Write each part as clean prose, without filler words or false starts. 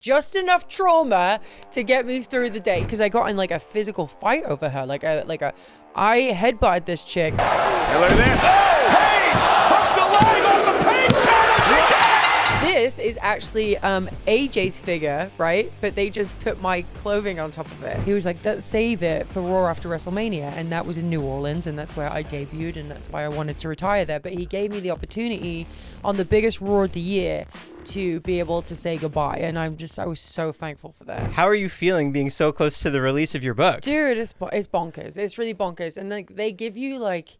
just enough trauma to get me through the day, because I got in like a physical fight over her. I headbutted this chick. Hey, look at this. Oh, Paige hooks the leg off the Paige shoulder. She did it. This is actually AJ's figure, right? But they just put my clothing on top of it. He was like, save it for Raw after WrestleMania. And that was in New Orleans, and that's where I debuted, and that's why I wanted to retire there. But he gave me the opportunity on the biggest Raw of the year to be able to say goodbye. And I was so thankful for that. How are you feeling being so close to the release of your book? Dude, it's bonkers. It's really bonkers. And like they give you like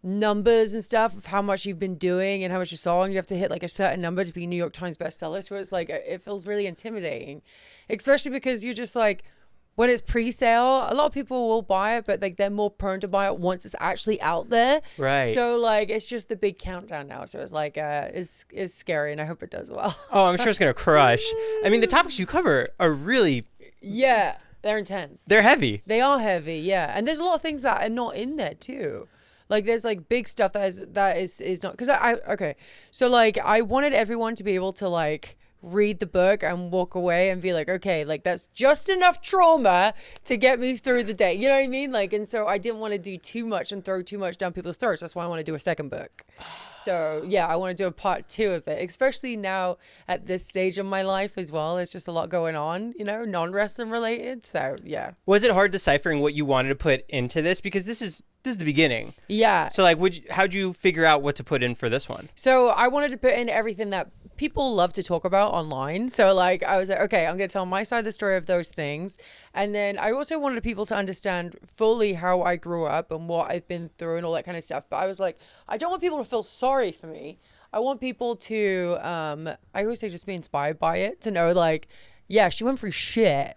numbers and stuff of how much you've been doing and how much you saw, and you have to hit like a certain number to be New York Times bestseller. So it's like, it feels really intimidating, especially because you're just like, when it's pre-sale, a lot of people will buy it, but like they're more prone to buy it once it's actually out there. Right. So like it's just the big countdown now. So it's like it's scary, and I hope it does well. Oh, I'm sure it's gonna crush. I mean, the topics you cover are really they're intense. They're heavy. They are heavy, yeah. And there's a lot of things that are not in there too. Like there's like big stuff that is not, because okay. So like I wanted everyone to be able to like read the book and walk away and be like, okay, like that's just enough trauma to get me through the day. You know what I mean? Like, and so I didn't want to do too much and throw too much down people's throats. That's why I want to do a second book. So yeah, I want to do a part 2 of it, especially now at this stage of my life as well. There's just a lot going on, you know, non-wrestling related. So yeah. Was it hard deciphering what you wanted to put into this? Because this is the beginning. Yeah. So like, how'd you figure out what to put in for this one? So I wanted to put in everything that people love to talk about online. So like I was like, okay, I'm going to tell my side of the story of those things. And then I also wanted people to understand fully how I grew up and what I've been through and all that kind of stuff. But I was like, I don't want people to feel sorry for me. I want people to, I always say, just be inspired by it, to know like, yeah, she went through shit.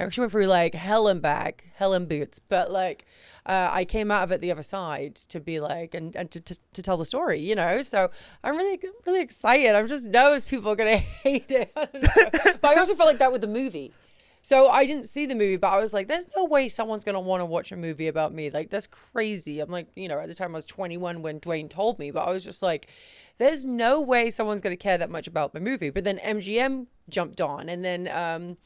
She went through like hell and back, hell and boots. But like, I came out of it the other side to be like, and to tell the story, you know? So I'm really excited. I just know people are going to hate it. I don't know. But I also felt like that with the movie. So I didn't see the movie, but I was like, there's no way someone's going to want to watch a movie about me. Like, that's crazy. I'm like, you know, at the time I was 21 when Dwayne told me, but I was just like, there's no way someone's going to care that much about the movie. But then MGM jumped on, and then,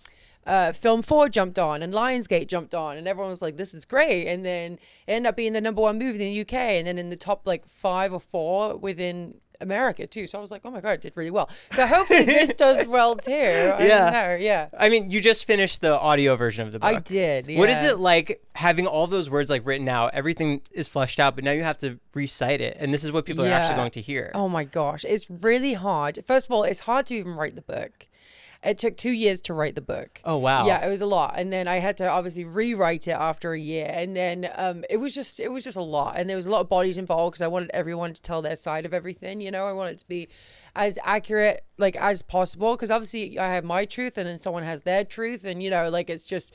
Film 4 jumped on, and Lionsgate jumped on, and everyone was like, this is great. And then it ended up being the #1 movie in the UK, and then in the top like 5 or 4 within America too. So I was like, oh my God, it did really well. So hopefully this does well too. Yeah. I mean, you just finished the audio version of the book. I did. Yeah. What is it like having all those words like written out? Everything is fleshed out, but now you have to recite it, and this is what people are actually going to hear. Oh my gosh, it's really hard. First of all, it's hard to even write the book. It took 2 years to write the book. Oh, wow. Yeah, it was a lot. And then I had to obviously rewrite it after a year. And then it was just a lot. And there was a lot of bodies involved because I wanted everyone to tell their side of everything. You know, I wanted it to be as accurate like as possible, because obviously I have my truth and then someone has their truth. And, you know, like it's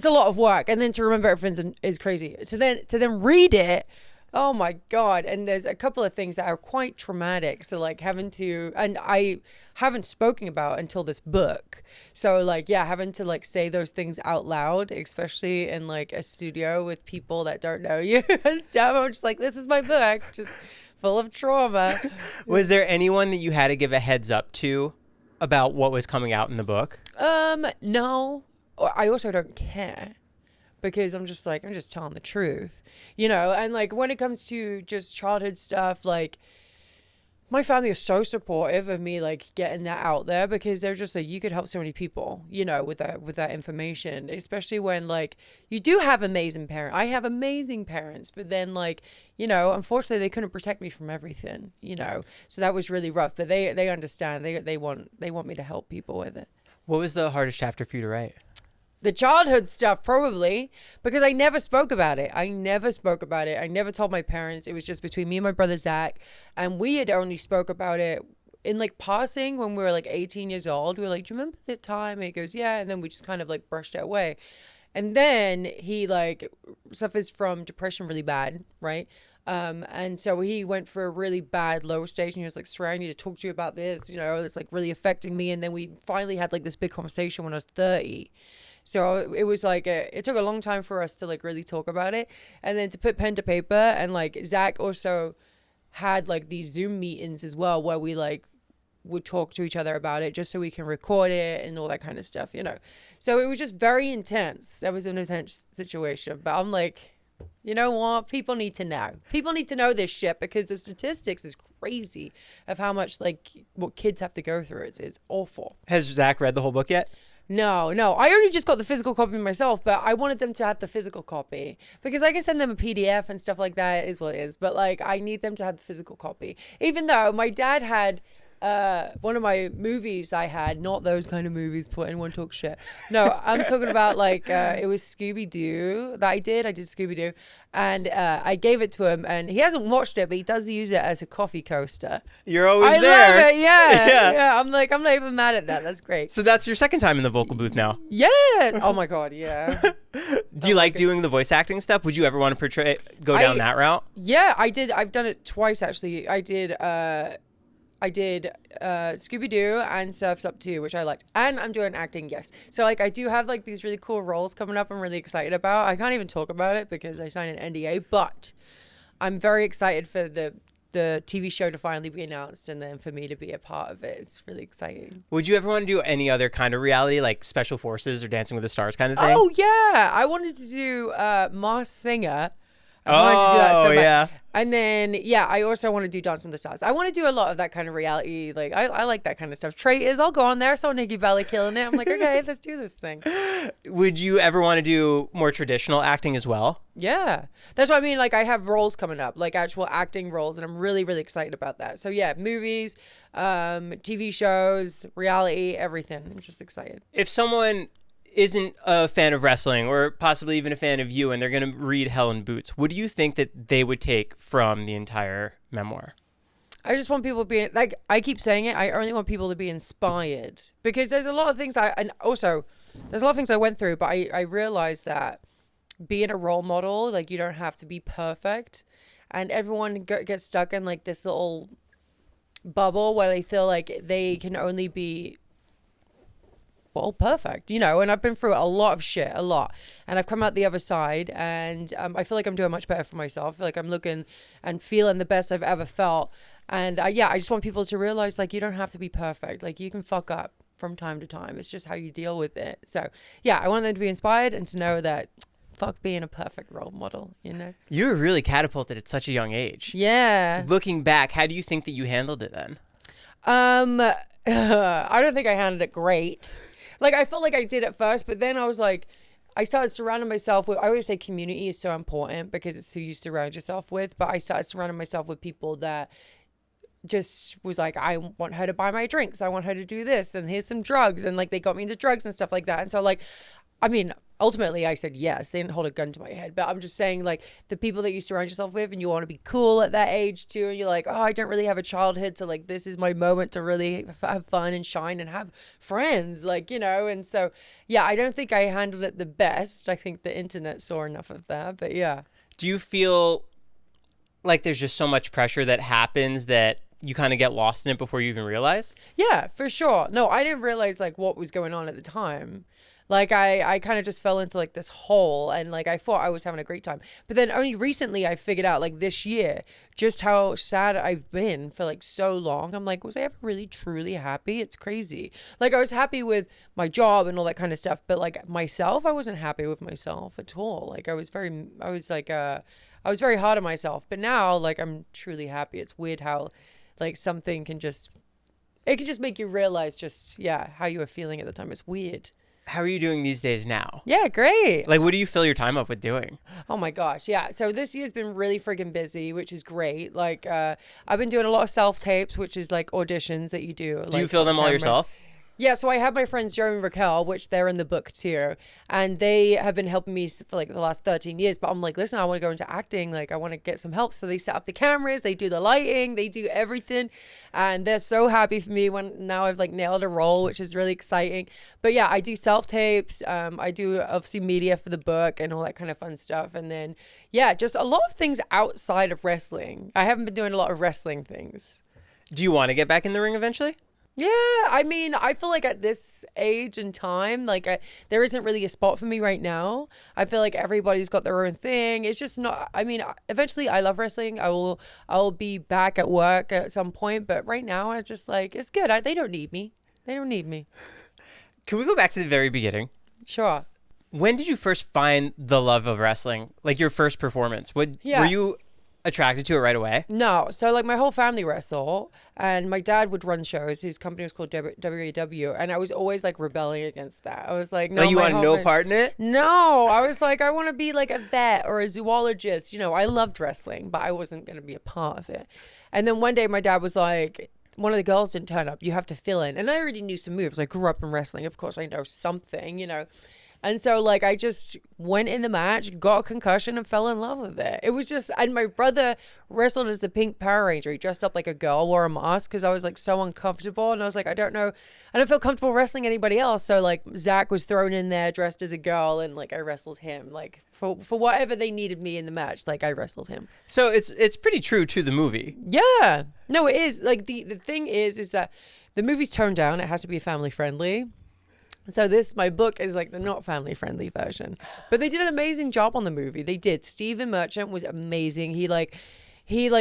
a lot of work. And then to remember everything is crazy. So then to then read it, oh my God. And there's a couple of things that are quite traumatic. So like having to, and I haven't spoken about until this book. So like, yeah, having to like say those things out loud, especially in like a studio with people that don't know you and stuff. I'm just like, this is my book, just full of trauma. Was there anyone that you had to give a heads up to about what was coming out in the book? No. I also don't care. Because I'm just telling the truth, you know? And like, when it comes to just childhood stuff, like my family is so supportive of me, like getting that out there, because they're just like, you could help so many people, you know, with that information, especially when like you do have amazing parents. I have amazing parents, but then like, you know, unfortunately they couldn't protect me from everything, you know? So that was really rough, but they understand. They want me to help people with it. What was the hardest chapter for you to write? The childhood stuff, probably, because I never spoke about it. I never told my parents. It was just between me and my brother, Zach. And we had only spoke about it in like passing when we were like 18 years old. We were like, do you remember that time? And he goes, yeah. And then we just kind of like brushed it away. And then he like suffers from depression really bad, right? And so he went for a really bad low stage, and he was like, Saraya, I need to talk to you about this. You know, it's like really affecting me. And then we finally had like this big conversation when I was 30. So it was like, it took a long time for us to like really talk about it. And then to put pen to paper, and like Zach also had like these Zoom meetings as well, where we like would talk to each other about it just so we can record it and all that kind of stuff, So it was just very intense. That was an intense situation. But I'm like, you know what? People need to know. People need to know this shit because the statistics is crazy of how much what kids have to go through. It's awful. Has Zach read the whole book yet? No. I only just got the physical copy myself, but I wanted them to have the physical copy because I can send them a PDF and stuff like that. It is what it is. But I need them to have the physical copy. Even though my dad had one of my movies I had, not those kind of movies before anyone talks shit. No, I'm talking about it was Scooby-Doo that I did Scooby-Doo, and I gave it to him, and he hasn't watched it, but he does use it as a coffee coaster. You're always I there. love it, yeah. I'm not even mad at that. That's great. So that's your second time in the vocal booth now. Yeah. Oh my God, yeah. Do you like doing the voice acting stuff? Would you ever want to go down that route? Yeah, I did. I've done it twice actually. I did Scooby-Doo and Surf's Up 2, which I liked. And I'm doing acting, yes. So I do have these really cool roles coming up I'm really excited about. I can't even talk about it because I signed an NDA, but I'm very excited for the TV show to finally be announced and then for me to be a part of it. It's really exciting. Would you ever want to do any other kind of reality, like Special Forces or Dancing with the Stars kind of thing? Oh, yeah. I wanted to do Masked Singer. I wanted to do that so much. Yeah. And then, I also want to do Dancing with the Stars. I want to do a lot of that kind of reality. I like that kind of stuff. Traitors, I'll go on there. I saw Nikki Bella killing it. I'm like, okay, let's do this thing. Would you ever want to do more traditional acting as well? Yeah. That's what I mean. I have roles coming up, actual acting roles, and I'm really, really excited about that. So, yeah, movies, TV shows, reality, everything. I'm just excited. If someone isn't a fan of wrestling or possibly even a fan of you and they're going to read Hell in Boots, what do you think that they would take from the entire memoir? I just want people to be, I keep saying it, I only want people to be inspired because there's a lot of things there's a lot of things I went through, but I realized that being a role model, you don't have to be perfect, and everyone gets stuck in this little bubble where they feel like they can only be perfect, and I've been through a lot of shit, and I've come out the other side, and I feel like I'm doing much better for myself. I feel like I'm looking and feeling the best I've ever felt, and I just want people to realize you don't have to be perfect. You can fuck up from time to time. It's just how you deal with it. So I want them to be inspired and to know that fuck being a perfect role model, You were really catapulted at such a young age. Yeah. Looking back, how do you think that you handled it then? I don't think I handled it great. I felt like I did at first, but then I was I started surrounding myself with, I always say community is so important because it's who you surround yourself with, but I started surrounding myself with people that just was I want her to buy my drinks. I want her to do this, and here's some drugs. And they got me into drugs and stuff like that. And so ultimately I said yes. They didn't hold a gun to my head, but I'm just saying the people that you surround yourself with and you want to be cool at that age too. And you're I don't really have a childhood. So this is my moment to really have fun and shine and have friends, and so, I don't think I handled it the best. I think the internet saw enough of that, but yeah. Do you feel like there's just so much pressure that happens that you kind of get lost in it before you even realize? Yeah, for sure. No, I didn't realize what was going on at the time. I kind of just fell into this hole, and I thought I was having a great time. But then only recently I figured out this year just how sad I've been for so long. I'm was I ever really truly happy? It's crazy. I was happy with my job and all that kind of stuff, but myself, I wasn't happy with myself at all. I was very hard on myself. But now I'm truly happy. It's weird how something can just make you realize how you were feeling at the time. It's weird. How are you doing these days now? Yeah, great. What do you fill your time up with doing? Oh my gosh, yeah. So this year's been really friggin' busy, which is great. I've been doing a lot of self-tapes, which is auditions that you do. Do you fill them all yourself? Yeah, so I have my friends Joe and Raquel, which they're in the book too, and they have been helping me for the last 13 years. But I'm listen, I want to go into acting. I want to get some help. So they set up the cameras, they do the lighting, they do everything, and they're so happy for me when now I've nailed a role, which is really exciting. But yeah, I do self tapes. I do obviously media for the book and all that kind of fun stuff. And then just a lot of things outside of wrestling. I haven't been doing a lot of wrestling things. Do you want to get back in the ring eventually? Yeah, I mean, I feel like at this age and time, like there isn't really a spot for me right now. I feel like everybody's got their own thing. It's just not. I mean, eventually, I love wrestling. I'll be back at work at some point, but right now, I just like it's good. They don't need me. They don't need me. Can we go back to the very beginning? Sure. When did you first find the love of wrestling? Like your first performance? Were you attracted to it right away? No. So like my whole family wrestle, and my dad would run shows. His company was called WAW, and I was always like rebelling against that. I was like, no. Like you want no part in it? No. I was like, I want to be like a vet or a zoologist. You know, I loved wrestling, but I wasn't going to be a part of it. And then one day my dad was like, one of the girls didn't turn up. You have to fill in. And I already knew some moves. I grew up in wrestling. Of course, I know something, you know. And so, like, I just went in the match, got a concussion, and fell in love with it. It was just, and my brother wrestled as the Pink Power Ranger. He dressed up like a girl, wore a mask, because I was, like, so uncomfortable. And I was like, I don't feel comfortable wrestling anybody else. So, like, Zach was thrown in there dressed as a girl, and, like, I wrestled him. Like, for whatever they needed me in the match, like, I wrestled him. So, it's pretty true to the movie. Yeah. No, it is. Like, the thing is that the movie's toned down. It has to be family friendly. So my book is like the not family friendly version, but they did an amazing job on the movie. They did. Stephen Merchant was amazing. He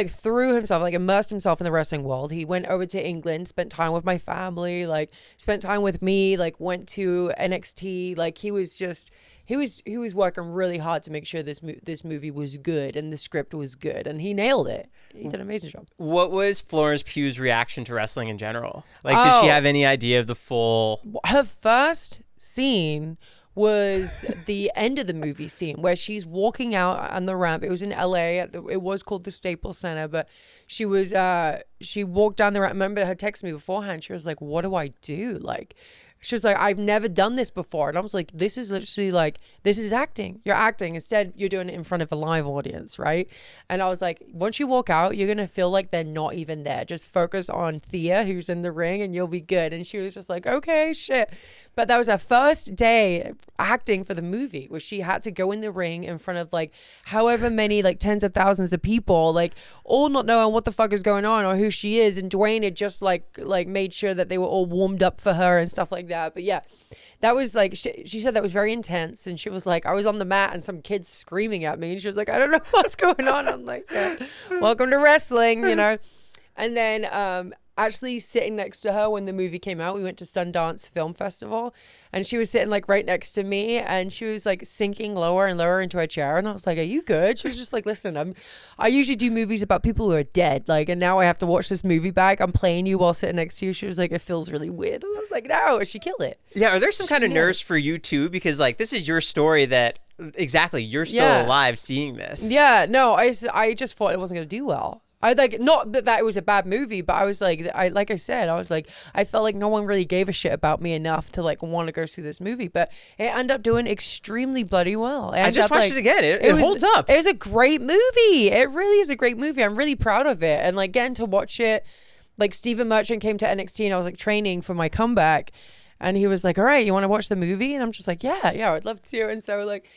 threw himself, like immersed himself in the wrestling world. He went over to England, spent time with my family, like spent time with me, like went to NXT. Like he was working really hard to make sure this movie was good and the script was good, and he nailed it. He did an amazing job. What was Florence Pugh's reaction to wrestling in general? Like, did she have any idea of the full... Her first scene was the end of the movie scene where she's walking out on the ramp. It was in LA. It was called the Staples Center, but she walked down the ramp. I remember her texting me beforehand. She was like, what do I do? Like, she was like, I've never done this before. And I was like, this is literally like, this is acting. You're acting. Instead, you're doing it in front of a live audience, right? And I was like, once you walk out, you're going to feel like they're not even there. Just focus on Thea, who's in the ring, and you'll be good. And she was just like, okay, shit. But that was her first day acting for the movie, where she had to go in the ring in front of like however many, like tens of thousands of people, like all not knowing what the fuck is going on or who she is. And Dwayne had just like made sure that they were all warmed up for her and stuff like that. But yeah, that was like, she said that was very intense. And she was like, I was on the mat and some kids screaming at me. And she was like, I don't know what's going on. I'm like, yeah, welcome to wrestling, you know? And then actually sitting next to her when the movie came out, we went to Sundance Film Festival, and she was sitting like right next to me, and she was like sinking lower and lower into her chair, and I was like, are you good? She was just like, listen, I usually do movies about people who are dead, like, and now I have to watch this movie back. I'm playing you while sitting next to you. She was like, it feels really weird. And I was like, no, she killed it. Yeah, are there some kind of nerves for you too? Because like this is your story that exactly you're still alive seeing this. Yeah, no, I just thought it wasn't gonna do well. I like, not that it was a bad movie, but I was like, I felt like no one really gave a shit about me enough to like want to go see this movie, but it ended up doing extremely bloody well. I just watched it again. It holds up. It was a great movie. It really is a great movie. I'm really proud of it. And like getting to watch it, like Stephen Merchant came to NXT and I was like training for my comeback, and he was like, all right, you want to watch the movie? And I'm just like, yeah, I'd love to. And so like,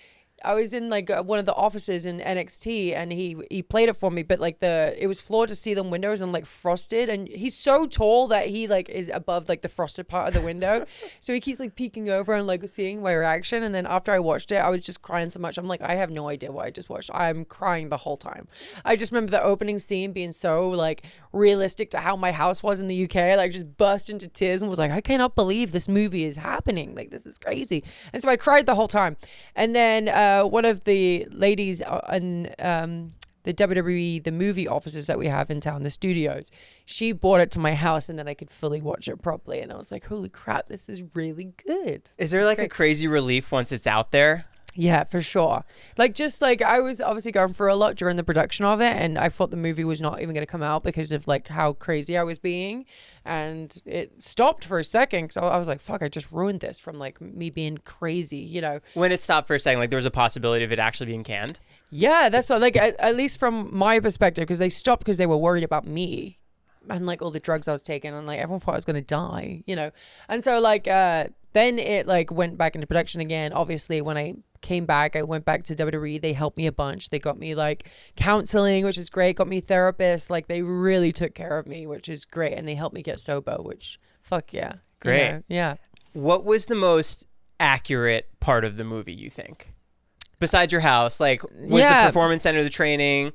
I was in like one of the offices in NXT, and he played it for me, but like it was floor to ceiling windows and like frosted, and he's so tall that he like is above like the frosted part of the window, so he keeps like peeking over and like seeing my reaction. And then after I watched it, I was just crying so much. I'm like, I have no idea what I just watched. I'm crying the whole time. I just remember the opening scene being so like realistic to how my house was in the UK. Like just burst into tears and was like, I cannot believe this movie is happening. Like this is crazy. And so I cried the whole time. And then one of the ladies in the WWE, the movie offices that we have in town, the studios, she brought it to my house, and then I could fully watch it properly. And I was like, holy crap, this is really good. Is there like a crazy relief once it's out there? Yeah, for sure. Like, just like I was obviously going through a lot during the production of it, and I thought the movie was not even going to come out because of like how crazy I was being, and it stopped for a second. So I was like, fuck, I just ruined this from like me being crazy, you know. When it stopped for a second, like there was a possibility of it actually being canned? Yeah, that's what, like at least from my perspective, because they stopped because they were worried about me and like all the drugs I was taking, and like everyone thought I was going to die, you know. And so like then it like went back into production again. Obviously, when I came back, I went back to WWE. They helped me a bunch. They got me like counseling, which is great. Got me therapists. Like they really took care of me, which is great. And they helped me get sober, which fuck yeah. Great. Yeah. What was the most accurate part of the movie, you think? Besides your house, like, was the Performance Center the training?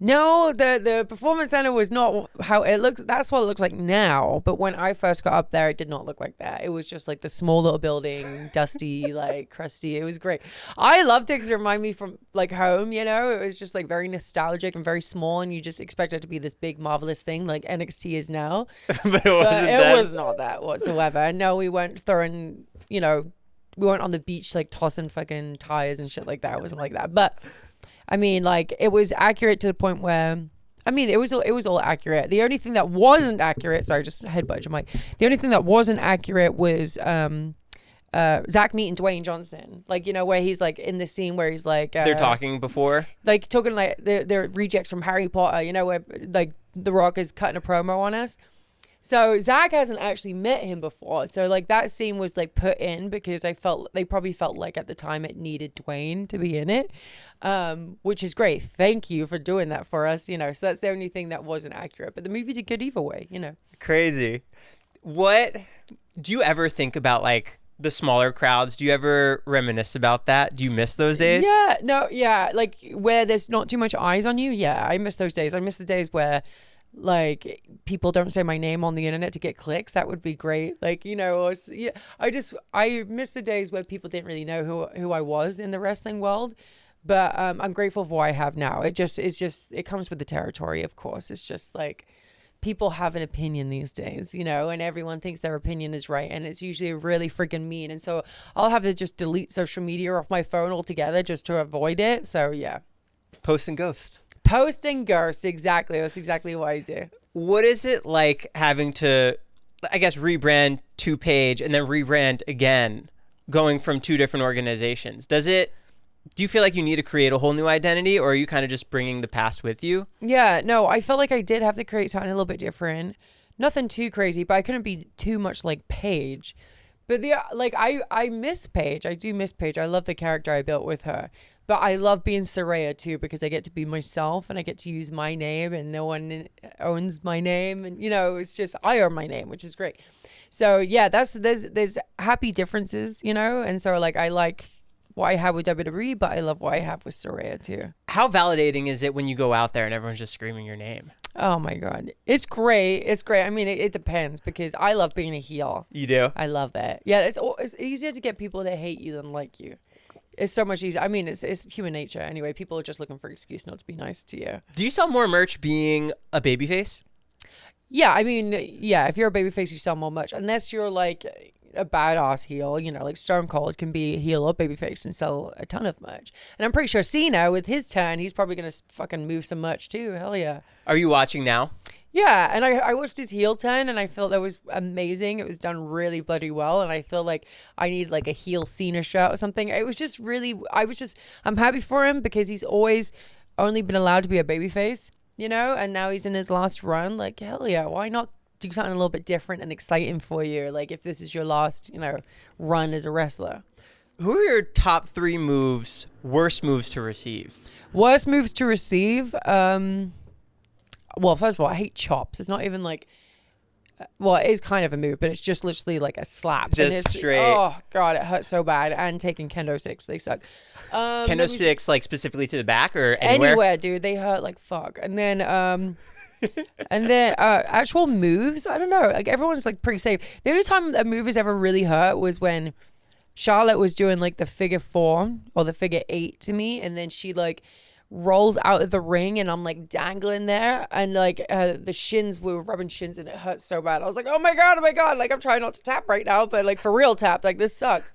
No, the Performance Center was not how it looks. That's what it looks like now. But when I first got up there, it did not look like that. It was just like the small little building, dusty, like crusty. It was great. I loved it because it reminded me from like home, you know? It was just like very nostalgic and very small. And you just expect it to be this big, marvelous thing like NXT is now. But it was not that whatsoever. No, we weren't throwing, we weren't on the beach like tossing fucking tires and shit like that. It wasn't like that. But I mean, like, it was accurate to the point where, I mean, it was all accurate. The only thing that wasn't accurate, sorry, just headbutt your mic. The only thing that wasn't accurate was Zach meeting Dwayne Johnson. Like, where he's like in the scene where he's like they're talking before, like talking like they're rejects from Harry Potter. Where like The Rock is cutting a promo on us. So Zach hasn't actually met him before. So like that scene was like put in because they probably felt like at the time it needed Dwayne to be in it, which is great. Thank you for doing that for us. So that's the only thing that wasn't accurate. But the movie did good either way. Crazy. What do you ever think about, like, the smaller crowds? Do you ever reminisce about that? Do you miss those days? Yeah. No. Yeah. Like where there's not too much eyes on you. Yeah, I miss those days. I miss the days where, like, people don't say my name on the internet to get clicks. That would be great. Like, I miss the days where people didn't really know who I was in the wrestling world. But I'm grateful for what I have now. It comes with the territory, of course. It's just like people have an opinion these days, and everyone thinks their opinion is right. And it's usually really freaking mean. And so I'll have to just delete social media off my phone altogether just to avoid it. So yeah. Post and ghost. Post and ghost, exactly. That's exactly what I do. What is it like having to, I guess, rebrand to Paige and then rebrand again, going from two different organizations? Do you feel like you need to create a whole new identity, or are you kind of just bringing the past with you? Yeah, no, I felt like I did have to create something a little bit different. Nothing too crazy, but I couldn't be too much like Paige. But I miss Paige. I do miss Paige. I love the character I built with her. But I love being Saraya too, because I get to be myself and I get to use my name and no one owns my name. And, it's just, I own my name, which is great. So yeah, there's happy differences, and so like, I like what I have with WWE, but I love what I have with Saraya too. How validating is it when you go out there and everyone's just screaming your name? Oh my God. It's great. It's great. I mean, it depends because I love being a heel. You do? I love that. Yeah. It's easier to get people to hate you than like you. It's so much easier. I mean, it's human nature anyway. People are just looking for an excuse not to be nice to you. Do you sell more merch being a babyface? Yeah, I mean, yeah. If you're a babyface, you sell more merch. Unless you're like a badass heel, like Stone Cold can be a heel or babyface and sell a ton of merch. And I'm pretty sure Cena, with his turn, he's probably gonna fucking move some merch too. Hell yeah. Are you watching now? Yeah, and I watched his heel turn and I felt that was amazing. It was done really bloody well, and I feel like I need like a heel Cena shirt or something. It was just really, I'm happy for him because he's always only been allowed to be a babyface, and now he's in his last run. Like, hell yeah, why not do something a little bit different and exciting for you? Like, if this is your last, run as a wrestler. Who are your top 3 moves, worst moves to receive? Worst moves to receive? Well, first of all, I hate chops. It's not even like, well, it is kind of a move, but it's just literally like a slap. Just straight. Oh, God, it hurts so bad. And taking kendo sticks, they suck. Kendo sticks, like specifically to the back or anywhere? Anywhere, dude. They hurt like fuck. And then, actual moves, I don't know. Like, everyone's like pretty safe. The only time a move has ever really hurt was when Charlotte was doing like the figure 4 or the figure 8 to me. And then she like rolls out of the ring and I'm like dangling there and like the shins, we were rubbing shins and it hurt so bad. I was like, oh my god, like I'm trying not to tap right now, but like for real tap, like this sucks.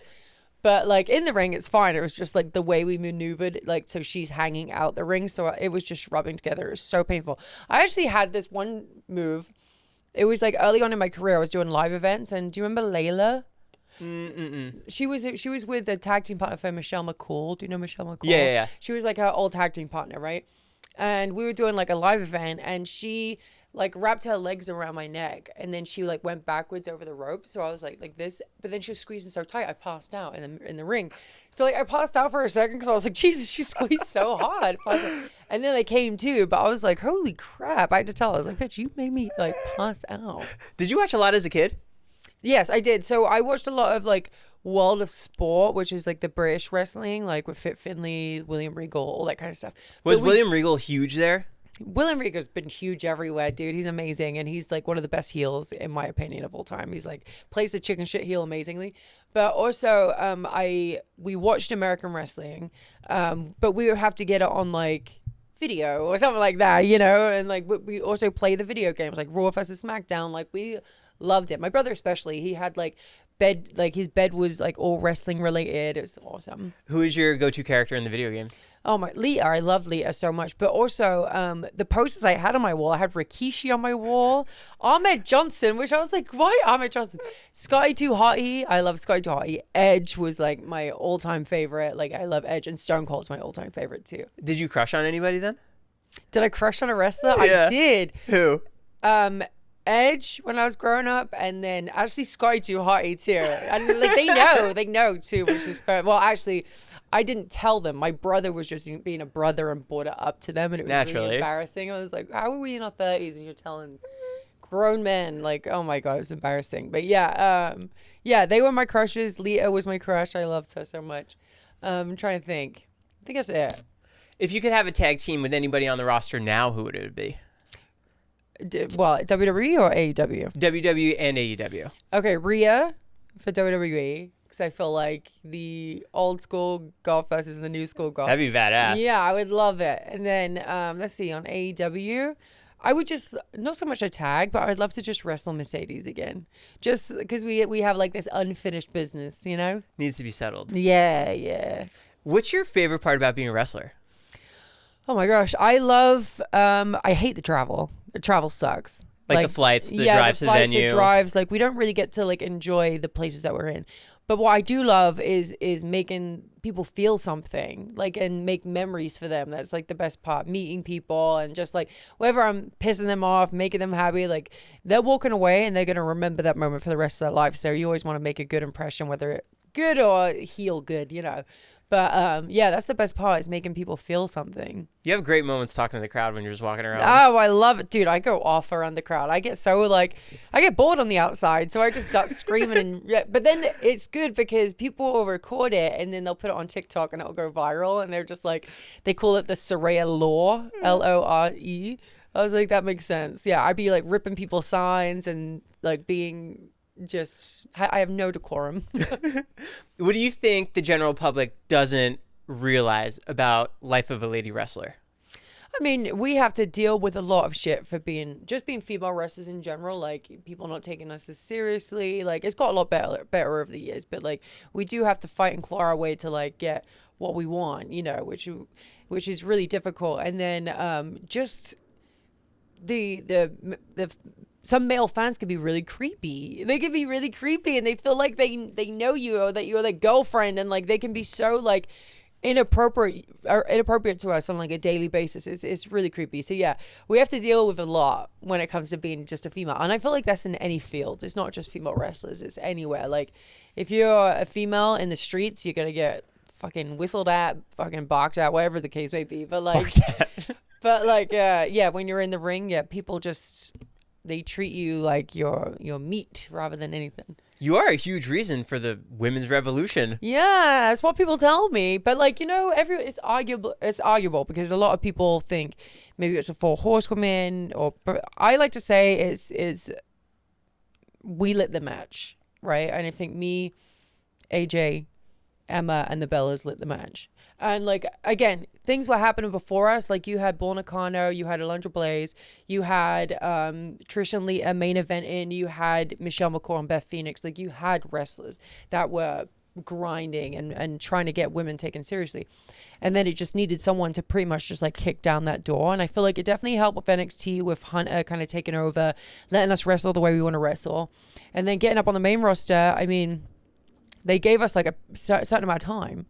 But like in the ring it's fine. It was just like the way we maneuvered, like so she's hanging out the ring, so it was just rubbing together. It was so painful. I actually had this one move. It was like early on in my career. I was doing live events, and do you remember Layla? She was with a tag team partner for Michelle McCool. Do you know Michelle McCool? Yeah. She was like her old tag team partner, right? And we were doing like a live event, and she like wrapped her legs around my neck, and then she like went backwards over the rope. So I was like this, but then she was squeezing so tight, I passed out in the ring. So like I passed out for a second because I was like, Jesus, she squeezed so hard. And then I came to, but I was like, holy crap! I had to tell her, I was like, bitch, you made me like pass out. Did you watch a lot as a kid? Yes, I did. So I watched a lot of like World of Sport, which is like the British wrestling, like with Fit Finlay, William Regal, all that kind of stuff. Was William Regal huge there? William Regal's been huge everywhere, dude. He's amazing, and he's like one of the best heels in my opinion of all time. He's like plays the chicken shit heel amazingly. But also, we watched American wrestling, but we would have to get it on like video or something like that, you know. And like we also play the video games like Raw versus SmackDown. Like we loved it. My brother especially, he had like his bed was like all wrestling related. It was awesome. Who is your go-to character in the video games? Oh my, Lita. I love Lita so much. But also the posters I had on my wall, I had Rikishi on my wall, Ahmed Johnson, which I was like, why Ahmed Johnson? Scotty 2 Hotty. I love Scotty 2 Hotty. Edge was like my all-time favorite. Like I love Edge, and Stone Cold's my all-time favorite too. Did you crush on anybody then? Did I crush on a wrestler? Yeah. I did. Who? Edge when I was growing up, and then actually Scotty 2 Hotty too. And like they know too, which is fair. Well, actually, I didn't tell them. My brother was just being a brother and brought it up to them, and it was really embarrassing. I was like, how are we in our 30s and you're telling grown men? Like, oh my God, it was embarrassing. But yeah, they were my crushes. Lita was my crush. I loved her so much. I'm trying to think. I think that's it. If you could have a tag team with anybody on the roster now, who would it be? Well, WWE or AEW? WWE and AEW. Okay, Rhea for WWE, because I feel like the old school golf versus the new school golf. That'd be badass. Yeah, I would love it. And then let's see, on AEW, I would just not so much a tag, but I'd love to just wrestle Mercedes again, just because we have like this unfinished business, you know. Needs to be settled. Yeah. What's your favorite part about being a wrestler? Oh my gosh, I love. I hate the travel. The travel sucks. Like the flights, the drives to the venue. The drives. Like we don't really get to like enjoy the places that we're in. But what I do love is making people feel something, like, and make memories for them. That's like the best part. Meeting people and just like whether I'm pissing them off, making them happy, like they're walking away and they're gonna remember that moment for the rest of their life. So you always want to make a good impression, whether it good or heel good, you know. But yeah, that's the best part, is making people feel something. You have great moments talking to the crowd when you're just walking around. Oh, I love it, dude. I go off around the crowd. I get so like, I get bored on the outside, so I just start screaming. And yeah, but then it's good because people will record it and then they'll put it on TikTok and it'll go viral. And they're just like, they call it the Saraya Lore, Lore. I was like, that makes sense. Yeah, I'd be like ripping people's signs and like being just, I have no decorum. What do you think the general public doesn't realize about life of a lady wrestler? I mean, we have to deal with a lot of shit for being female wrestlers in general. Like people not taking us as seriously. Like it's got a lot better over the years, but like we do have to fight and claw our way to like get what we want, you know, which is really difficult. And then just the some male fans can be really creepy. They can be really creepy and they feel like they know you or that you're their girlfriend, and like they can be so like inappropriate to us on like a daily basis. It's really creepy. So yeah, we have to deal with a lot when it comes to being just a female. And I feel like that's in any field. It's not just female wrestlers, it's anywhere. Like if you're a female in the streets, you're gonna get fucking whistled at, fucking barked at, whatever the case may be. But like yeah, when you're in the ring, yeah, people just, they treat you like your meat rather than anything. You are a huge reason for the women's revolution. Yeah, that's what people tell me. But like, you know, it's arguable because a lot of people think maybe it's a 4 horsewomen, but I like to say it's we lit the match, right? And I think me, AJ, Emma, and the Bellas lit the match. And like, again, things were happening before us. Like you had Bull Nakano, you had Alundra Blaze, you had Trish and Lita main event in, you had Michelle McCool and Beth Phoenix. Like you had wrestlers that were grinding and trying to get women taken seriously. And then it just needed someone to pretty much just like kick down that door. And I feel like it definitely helped with NXT, with Hunter kind of taking over, letting us wrestle the way we want to wrestle. And then getting up on the main roster, I mean, they gave us like a certain amount of time.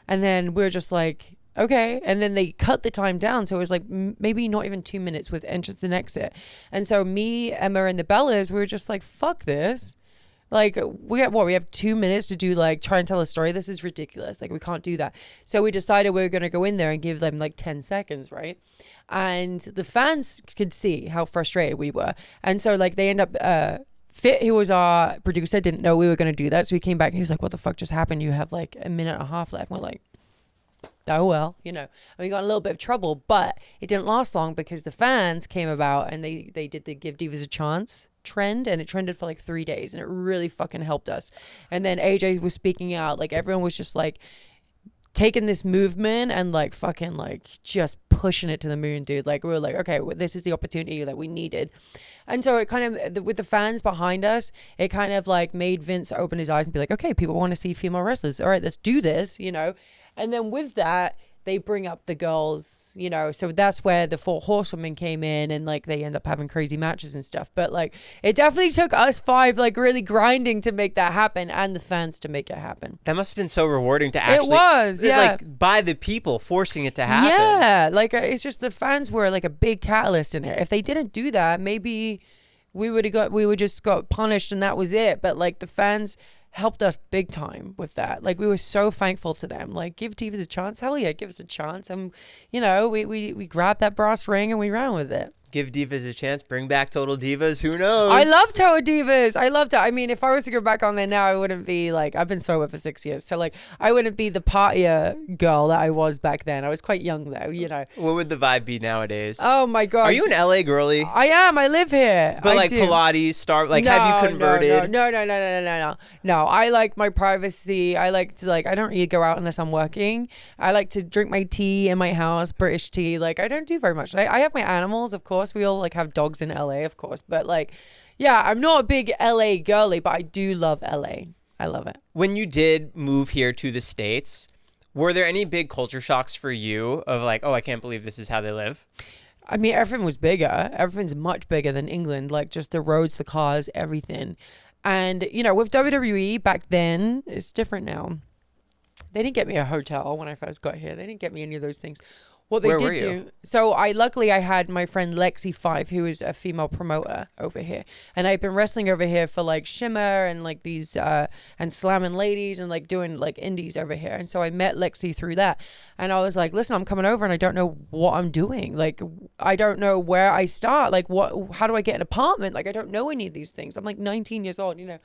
And then we're just like, okay. And then they cut the time down. So it was like maybe not even 2 minutes with entrance and exit. And so me, Emma, and the Bellas, we were just like, fuck this. Like, we have 2 minutes to do, like, try and tell a story. This is ridiculous. Like, we can't do that. So we decided we were going to go in there and give them, like, 10 seconds, right? And the fans could see how frustrated we were. And so, like, they end up, Fit, who was our producer, didn't know we were going to do that. So he came back and he was like, what the fuck just happened? You have, like, a minute and a half left. And we're like, oh, well, you know. And we got in a little bit of trouble, but it didn't last long because the fans came about and they did the Give Divas a Chance trend, and it trended for like 3 days, and it really fucking helped us. And then AJ was speaking out, like everyone was just like taking this movement and like fucking like just pushing it to the moon, dude. Like we were like, okay, well, this is the opportunity that we needed. And so it kind of, with the fans behind us, it kind of like made Vince open his eyes and be like, okay, people want to see female wrestlers. All right, let's do this, you know. And then with that, they bring up the girls, you know, so that's where the 4 horsewomen came in, and like they end up having crazy matches and stuff. But like it definitely took us 5 like really grinding to make that happen, and the fans to make it happen. That must have been so rewarding to actually. It was, yeah. Like by the people forcing it to happen. Yeah, like it's just the fans were like a big catalyst in it. If they didn't do that, maybe we would just got punished and that was it. But like the fans helped us big time with that. Like we were so thankful to them. Like, give Divas a chance. Hell yeah, give us a chance. And you know, we grabbed that brass ring and we ran with it. Give Divas a chance. Bring back Total Divas. Who knows? I love Total Divas. I loved it. I mean, if I was to go back on there now, I wouldn't be like, I've been sober for 6 years. So like, I wouldn't be the partier girl that I was back then. I was quite young though, you know. What would the vibe be nowadays? Oh my God. Are you an LA girlie? I am. I live here. But I like do. Pilates, like have you converted? No, I like my privacy. I like to I don't really go out unless I'm working. I like to drink my tea in my house, British tea. Like I don't do very much. I have my animals, of course. We all like have dogs in LA, of course. But like, yeah, I'm not a big LA girly, but I do love LA. I love it. When you did move here to the States, were there any big culture shocks for you of like, oh, I can't believe this is how they live? I mean, everything was bigger. Everything's much bigger than England. Like just the roads, the cars, everything. And, you know, with WWE back then, it's different now. They didn't get me a hotel when I first got here. They didn't get me any of those things. What they did do. So luckily I had my friend Lexi 5, who is a female promoter over here. And I've been wrestling over here for like Shimmer and like these, and slamming ladies and like doing like indies over here. And so I met Lexi through that. And I was like, listen, I'm coming over and I don't know what I'm doing. Like, I don't know where I start. Like how do I get an apartment? Like, I don't know any of these things. I'm like 19 years old, you know.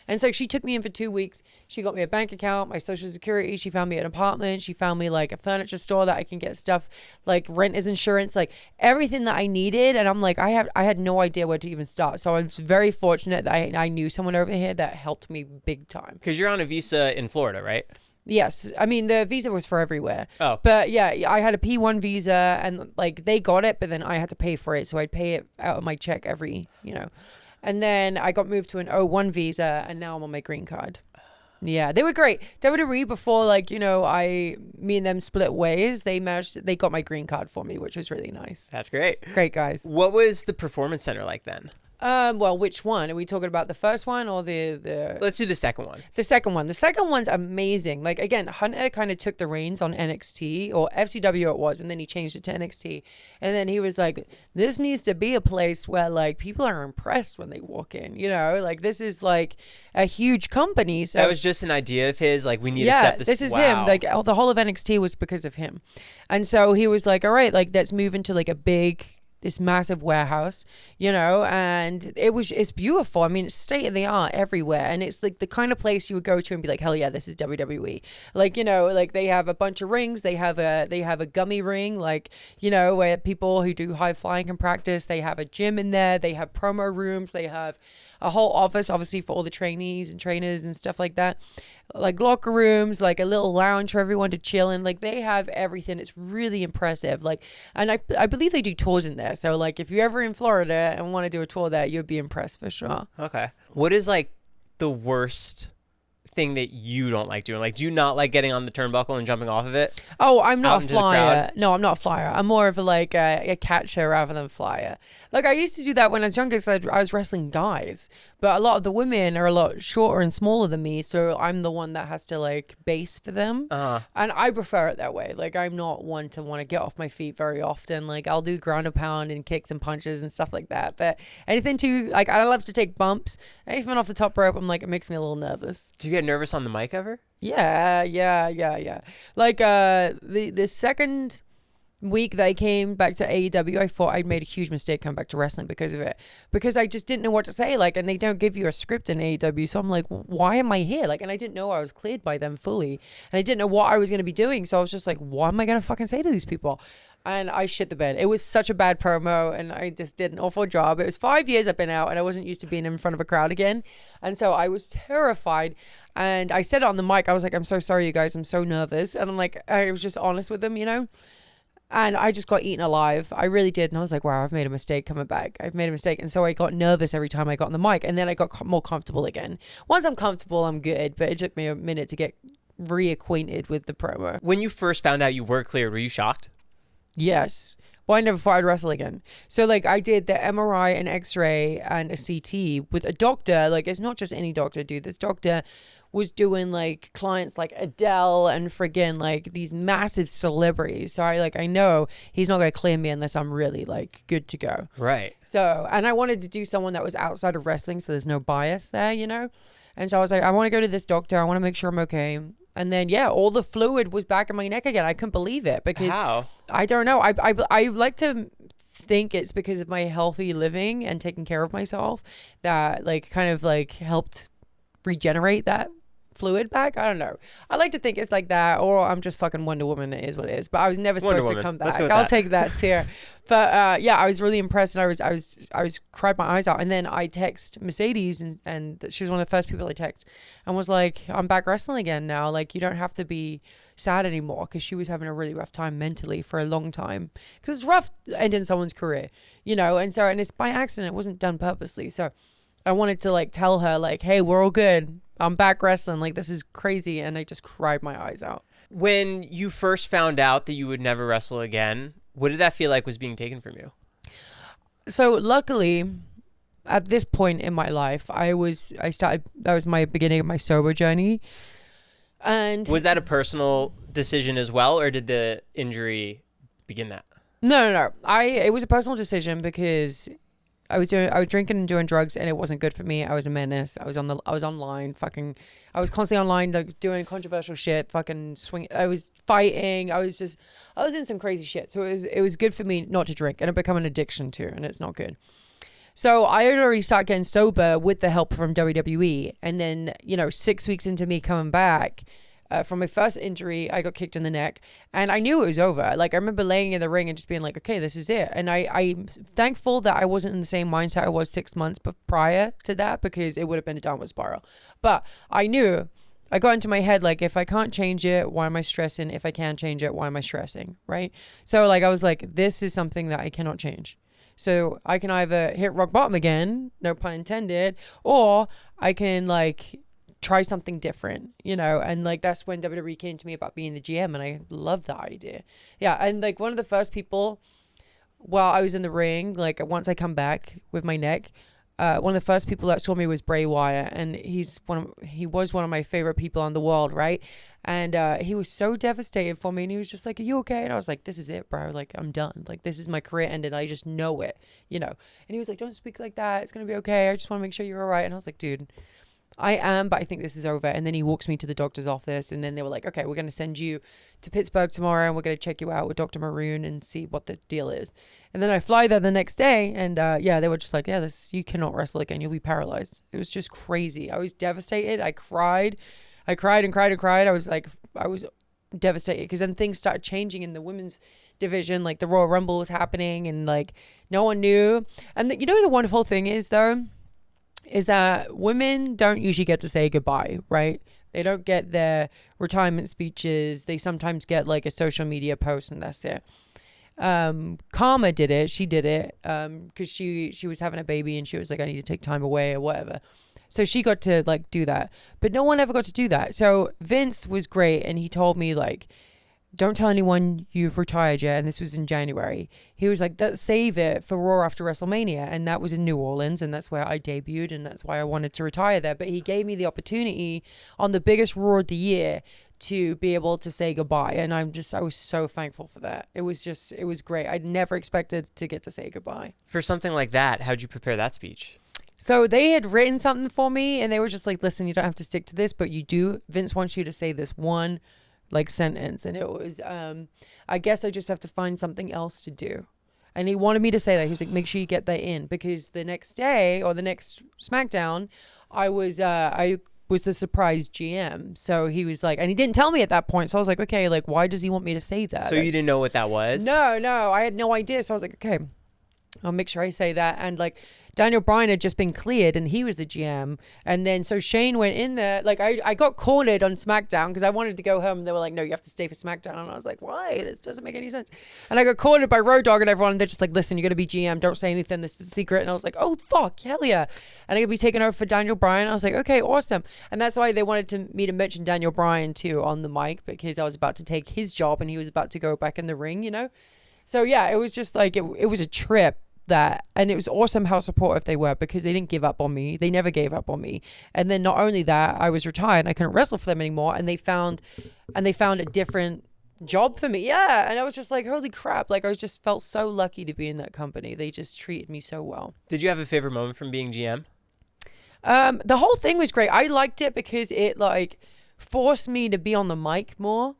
And so she took me in for 2 weeks. She got me a bank account, my social security. She found me an apartment. She found me like a furniture store that I can get stuff like renter's insurance, like everything that I needed. And I'm like, I had no idea where to even start. So I was very fortunate that I knew someone over here that helped me big time. Because you're on a visa in Florida, right? Yes. I mean, the visa was for everywhere. Oh. But yeah, I had a P1 visa and like they got it, but then I had to pay for it. So I'd pay it out of my check every, you know. And then I got moved to an O1 visa, and now I'm on my green card. Yeah, they were great. WWE, before like, you know, me and them split ways, they got my green card for me, which was really nice. That's great. Great guys. What was the Performance Center like then? Well, which one? Are we talking about the first one or the Let's do the second one. The second one. The second one's amazing. Like, again, Hunter kind of took the reins on NXT, or FCW it was, and then he changed it to NXT. And then he was like, this needs to be a place where, like, people are impressed when they walk in, you know? Like, this is, like, a huge company. So that was just an idea of his, like, we need to step this. This is him. Like, the whole of NXT was because of him. And so he was like, all right, like, let's move into, like, this massive warehouse, you know, and it's beautiful. I mean, it's state of the art everywhere. And it's like the kind of place you would go to and be like, hell yeah, this is WWE. Like, you know, like they have a bunch of rings. They have a gummy ring, like, you know, where people who do high flying can practice. They have a gym in there. They have promo rooms. They have a whole office, obviously, for all the trainees and trainers and stuff like that. Like locker rooms, like a little lounge for everyone to chill in. Like they have everything. It's really impressive. Like, and I believe they do tours in there. So like if you're ever in Florida and want to do a tour there, you'd be impressed for sure. Okay. What is like the worst thing that you don't like doing? Like, do you not like getting on the turnbuckle and jumping off of it? Oh, I'm not Out a into the flyer. crowd? No, I'm not a flyer. I'm more of a catcher rather than flyer. Like, I used to do that when I was younger because I was wrestling guys. But a lot of the women are a lot shorter and smaller than me. So I'm the one that has to, like, base for them. And I prefer it that way. Like, I'm not one to want to get off my feet very often. Like, I'll do ground and pound and kicks and punches and stuff like that. But anything too, like, I love to take bumps. Anything off the top rope, I'm like, it makes me a little nervous. Do you get nervous on the mic ever? Yeah. Like the second week that I came back to AEW, I thought I'd made a huge mistake coming back to wrestling because of it. Because I just didn't know what to say. Like, and they don't give you a script in AEW. So I'm like, why am I here? Like, and I didn't know I was cleared by them fully. And I didn't know what I was going to be doing. So I was just like, what am I going to fucking say to these people? And I shit the bed. It was such a bad promo, and I just did an awful job. It was 5 years I've been out, and I wasn't used to being in front of a crowd again. And so I was terrified. And I said it on the mic. I was like, I'm so sorry, you guys. I'm so nervous. And I'm like, I was just honest with them, you know? And I just got eaten alive. I really did. And I was like, wow, I've made a mistake coming back. I've made a mistake. And so I got nervous every time I got on the mic. And then I got more comfortable again. Once I'm comfortable, I'm good. But it took me a minute to get reacquainted with the promo. When you first found out you were cleared, were you shocked? Yes. Well, I never thought I'd wrestle again. So, like, I did the MRI and X-ray and a CT with a doctor. Like, it's not just any doctor, dude. This doctor was doing, like, clients like Adele and friggin', like, these massive celebrities. So, I know he's not going to clear me unless I'm really, like, good to go. Right. So, and I wanted to do someone that was outside of wrestling so there's no bias there, you know? And so I was like, I want to go to this doctor. I want to make sure I'm okay. And then, yeah, all the fluid was back in my neck again. I couldn't believe it because How? I don't know. I like to think it's because of my healthy living and taking care of myself that like kind of like helped regenerate that fluid back. I don't know. I like to think it's like that, or I'm just fucking Wonder Woman. It is what it is. But I was never supposed to come back. I'll take that too. But yeah, I was really impressed, and I was cried my eyes out. And then I text Mercedes, and she was one of the first people I text, and was like, "I'm back wrestling again now. Like, you don't have to be sad anymore," because she was having a really rough time mentally for a long time. Because it's rough ending someone's career, you know. And it's by accident. It wasn't done purposely. So I wanted to like tell her like, "Hey, we're all good. I'm back wrestling. Like, this is crazy." And I just cried my eyes out. When you first found out that you would never wrestle again, what did that feel like was being taken from you? So luckily, at this point in my life, that was my beginning of my sober journey. And was that a personal decision as well, or did the injury begin that? No. It was a personal decision because I was drinking and doing drugs, and it wasn't good for me. I was a menace. I was online, I was constantly online, like doing controversial shit, fucking swing. I was fighting. I was doing some crazy shit. So it was good for me not to drink, and it became an addiction too, and it's not good. So I had already started getting sober with the help from WWE, and then 6 weeks into me coming back. From my first injury, I got kicked in the neck, and I knew it was over. Like, I remember laying in the ring and just being like, okay, this is it. And I'm thankful that I wasn't in the same mindset I was 6 months prior to that, because it would have been a downward spiral. But I knew, I got into my head, like, if I can't change it, why am I stressing? If I can change it, why am I stressing? Right? So, like, I was like, this is something that I cannot change. So I can either hit rock bottom again, no pun intended, or I can, like, try something different, and like that's when WWE came to me about being the GM, and I loved that idea. Yeah, and like one of the first people while I was in the ring, like once I come back with my neck, one of the first people that saw me was Bray Wyatt, and he was one of my favorite people in the world, right? And he was so devastated for me, and he was just like, "Are you okay?" And I was like, "This is it, bro. Like, I'm done. Like, this is my career ended. I just know it, And he was like, "Don't speak like that. It's gonna be okay. I just want to make sure you're all right." And I was like, "Dude, I am, but I think this is over." And then he walks me to the doctor's office, and then they were like, "Okay, we're going to send you to Pittsburgh tomorrow, and we're going to check you out with Dr. Maroon and see what the deal is." And then I fly there the next day, and they were just like, "Yeah, you cannot wrestle again. You'll be paralyzed." It was just crazy. I was devastated. I cried and cried and cried. I was devastated, because then things started changing in the women's division. Like, the Royal Rumble was happening, and like no one knew. And the wonderful thing is, though, is that women don't usually get to say goodbye, right? They don't get their retirement speeches. They sometimes get like a social media post, and that's it. Karma did it. She did it because she was having a baby, and she was like, "I need to take time away," or whatever. So she got to like do that, but no one ever got to do that. So Vince was great, and he told me like, don't tell anyone you've retired yet. And this was in January. He was like, save it for Raw after WrestleMania. And that was in New Orleans. And that's where I debuted. And that's why I wanted to retire there. But he gave me the opportunity on the biggest Raw of the year to be able to say goodbye. And I was so thankful for that. It was great. I never expected to get to say goodbye. For something like that, how'd you prepare that speech? So they had written something for me, and they were just like, listen, you don't have to stick to this, but you do. Vince wants you to say this one like sentence. And it was, I guess I just have to find something else to do. And he wanted me to say that. He was like, make sure you get that in, because the next day or the next SmackDown, I was the surprise GM. So he was like, and he didn't tell me at that point. So I was like, okay, like, why does he want me to say that? So you didn't know what that was? No, I had no idea. So I was like, okay, I'll make sure I say that. And like Daniel Bryan had just been cleared and he was the GM. And then so Shane went in there. Like I got cornered on SmackDown because I wanted to go home. And they were like, no, you have to stay for SmackDown. And I was like, why? This doesn't make any sense. And I got cornered by Road Dogg and everyone. And they're just like, listen, you're going to be GM. Don't say anything. This is a secret. And I was like, oh, fuck, hell yeah. And I'm going to be taking over for Daniel Bryan. I was like, okay, awesome. And that's why they wanted me to mention Daniel Bryan too on the mic, because I was about to take his job and he was about to go back in the ring, you know? So yeah, it was just like, it was a trip. And it was awesome how supportive they were, because they didn't give up on me. They never gave up on me. And then not only that, I was retired and I couldn't wrestle for them anymore. And they found a different job for me. Yeah. And I was just like, holy crap. Like I just felt so lucky to be in that company. They just treated me so well. Did you have a favorite moment from being GM? The whole thing was great. I liked it because it like forced me to be on the mic more.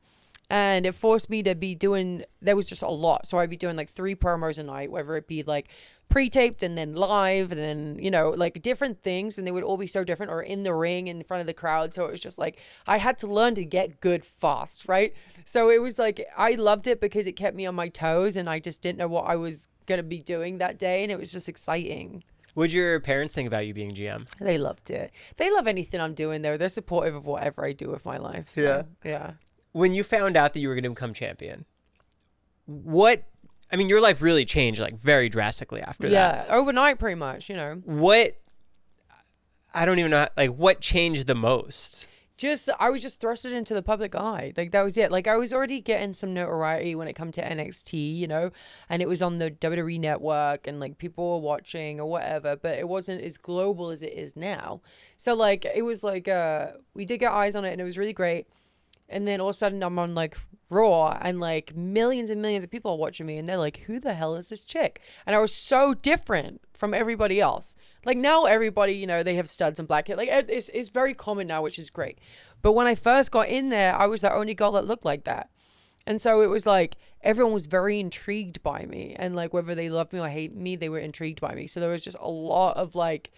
And it forced me to be doing, there was just a lot. So I'd be doing like 3 promos a night, whether it be like pre-taped and then live and then, you know, like different things. And they would all be so different, or in the ring in front of the crowd. So it was just like, I had to learn to get good fast, right? So it was like, I loved it because it kept me on my toes and I just didn't know what I was going to be doing that day. And it was just exciting. What'd your parents think about you being GM? They loved it. They love anything I'm doing though. They're supportive of whatever I do with my life. So, yeah. When you found out that you were going to become champion, your life really changed like very drastically after that. Yeah, overnight pretty much, you know. I don't even know, like what changed the most? I was just thrusted into the public eye. Like that was it. Like I was already getting some notoriety when it come to NXT, you know, and it was on the WWE network and like people were watching or whatever, but it wasn't as global as it is now. So like, it was like, we did get eyes on it and it was really great. And then all of a sudden I'm on like Raw and like millions and millions of people are watching me and they're like, who the hell is this chick? And I was so different from everybody else. Like now everybody, you know, they have studs and black hair. Like it's very common now, which is great. But when I first got in there, I was the only girl that looked like that. And so it was like everyone was very intrigued by me. And like whether they loved me or hate me, they were intrigued by me. So there was just a lot of like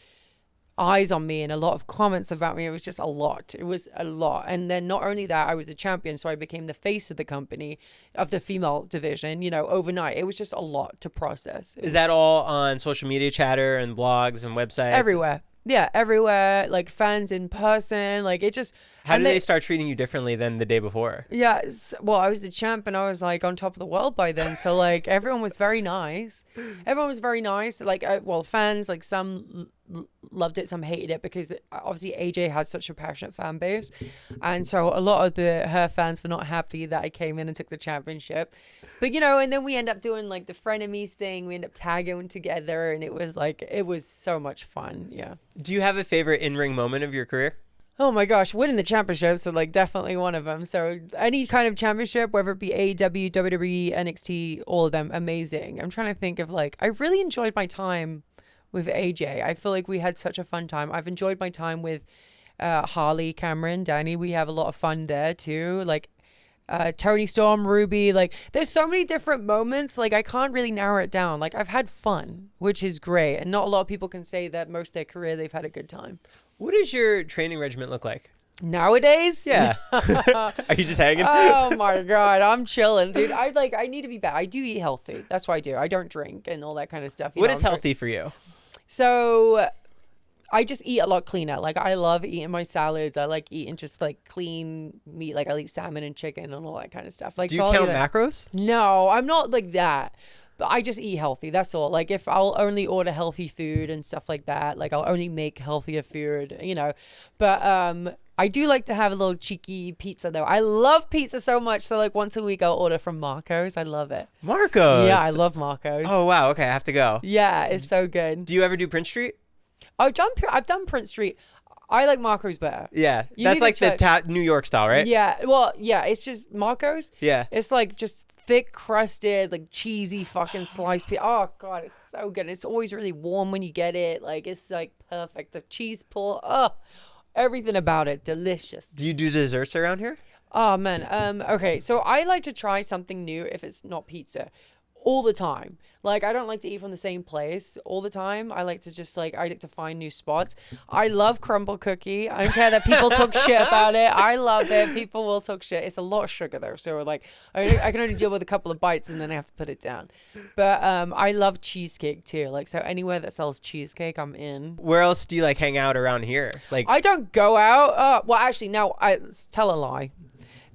eyes on me and a lot of comments about me. It was just a lot. It was a lot. And then not only that, I was the champion, so I became the face of the company, of the female division, you know, overnight. It was just a lot to process. Is that all on social media chatter and blogs and websites? Everywhere. Yeah, everywhere. Like fans in person. Like it just. How did they start treating you differently than the day before? Yeah. Well, I was the champ and I was like on top of the world by then. So like everyone was very nice. Everyone was very nice. Like, fans, like some loved it, some hated it, because obviously AJ has such a passionate fan base. And so a lot of her fans were not happy that I came in and took the championship. But, you know, and then we end up doing like the frenemies thing. We end up tagging together and it was so much fun. Yeah. Do you have a favorite in-ring moment of your career? Oh my gosh, winning the championship, so like definitely one of them. So any kind of championship, whether it be AEW, WWE, NXT, all of them, amazing. I'm trying to think of like, I really enjoyed my time with AJ. I feel like we had such a fun time. I've enjoyed my time with Harley, Cameron, Danny. We have a lot of fun there too. Like Tony Storm, Ruby, like there's so many different moments. Like I can't really narrow it down. Like I've had fun, which is great. And not a lot of people can say that most of their career they've had a good time. What does your training regimen look like? Nowadays? Yeah. Are you just hanging? Oh my God. I'm chilling, dude. I need to be back. I do eat healthy. That's what I do. I don't drink and all that kind of stuff. What is healthy for you? So I just eat a lot cleaner. Like I love eating my salads. I like eating just like clean meat. Like I eat salmon and chicken and all that kind of stuff. Like, do you count macros? No, I'm not like that. But I just eat healthy. That's all. Like if I'll only order healthy food and stuff like that, like I'll only make healthier food, you know. But I do like to have a little cheeky pizza though. I love pizza so much. So like once a week I'll order from Marco's. I love it. Marco's? Yeah, I love Marco's. Oh, wow. Okay, I have to go. Yeah, it's so good. Do you ever do Prince Street? I've done Prince Street. I like Marco's better. Yeah. You That's need like to the New York style, right? Yeah. Well, yeah, it's just Marco's. Yeah. It's like just thick crusted, like cheesy fucking sliced pizza. Oh god, it's so good. It's always really warm when you get it. Like it's like perfect. The cheese pull. Oh, everything about it. Delicious. Do you do desserts around here? Oh man. Okay. So I like to try something new if it's not pizza. All the time. Like I don't like to eat from the same place all the time. I like to just I like to find new spots. I love crumble cookie. I don't care that people talk shit about it. I love it. People will talk shit. It's a lot of sugar though. So like I can only deal with a couple of bites and then I have to put it down. But I love cheesecake too. Like so anywhere that sells cheesecake, I'm in. Where else do you like hang out around here? Like I don't go out. Well actually no, I tell a lie.